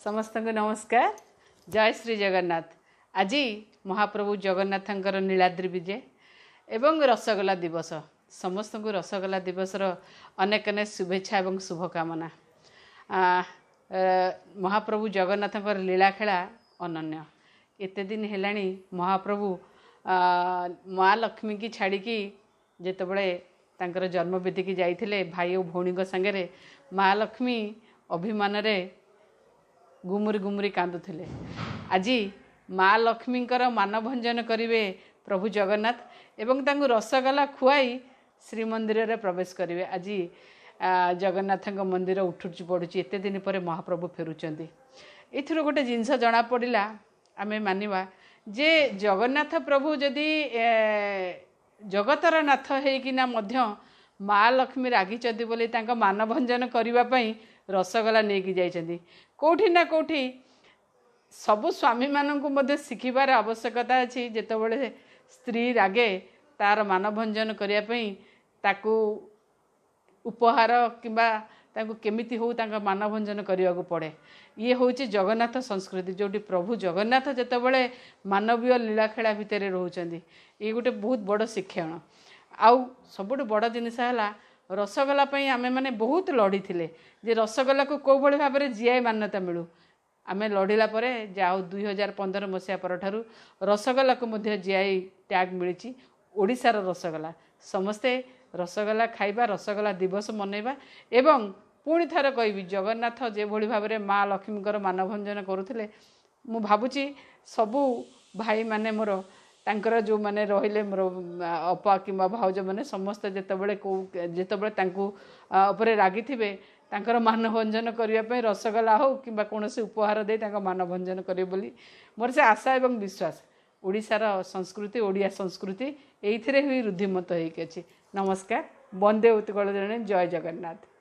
समस्त को नमस्कार। जय श्री जगन्नाथ। आज महाप्रभु जगन्नाथंकर नीलाद्रि विजय एवं रसगोला दिवस। समस्त को रसगोला दिवसर अनेक अनेक शुभेच्छा एवं शुभकामना। महाप्रभु जगन्नाथंकर लीला खेला अनन्य। एते दिन हेलाणी महाप्रभु माँ लक्ष्मी की छाड़िकी जेतबळे तांकर जन्मवेदी की जाइथिले भाई और भौणी संगे माँ लक्ष्मी अभिमान रे गुमुरी गुमुरी कांदुथिले। आज माँ लक्ष्मींकर मानभंजन करिवे प्रभु जगन्नाथ एवं तांको रसगोला खुआई श्रीमंदिर रे प्रवेश करिवे। आज जगन्नाथंक मंदिर उठुची पड़ुची। एते दिन पर महाप्रभु फेरुचंदी। एथुर गोटे जिनस जना पड़िला आमे मानिबा जे जगन्नाथ प्रभु जदि जगतर नाथ हेकिना मध्य माँ लक्ष्मी रागिचंदी बोली तांको मानभंजन करिवा पई रसगोला नेकी जाइचंदी। कोठी ना कोठी सबु स्वामी माननकु मध्ये शिखिबार आवश्यकता अछि। जेतबळे स्त्री रागे तार मानभंजन करिया पई ताकू उपहार किंबा ताकू केमिति हो तांका मानभंजन करियाकू पड़े। ये होची जगन्नाथ संस्कृति जोटी प्रभु जगन्नाथ जेतबळे मानवीय लीला खेला भितर रहउचंदी। ये गोटे बहुत बड़ शिक्षण। आउ सबुठ बड़ जिनिस हला रसगोला पई आमे माने बहुत लड़ी थिले जे रसगोला को को भली भाबरे जीआई मान्यता मिलू। आमे लड़िला परे जाओ 2015 मसिया परठारु रसगोला को मध्ये जीआई टैग मिलिची। ओडिसार रसगोला समस्ते रसगोला खाइबा, रसगोला दिवस मनैबा एवं पुणी थर कहबी जगन्नाथ जे भली भाबरे माँ लक्ष्मीकर मानभंजन करुथिले। मु भाबुची सबु भाई माने मोर तांकर जो माने रहिले मोर अपा किंबा भाउज माने समस्त जेतबळे तांकू उपरे रागी थिबे तांकर मानभंजन करिया पई रसगोला हो किंबा कोनोसी उपहार दे तांका मानभंजन करिवे बोली मोर से आशा एवं विश्वास। ओडिसार संस्कृति ओडिया संस्कृति एइथिरे ही रुद्धिमत होइके अछि। नमस्कार। वंदे उत्कल जननी। जय जगन्नाथ।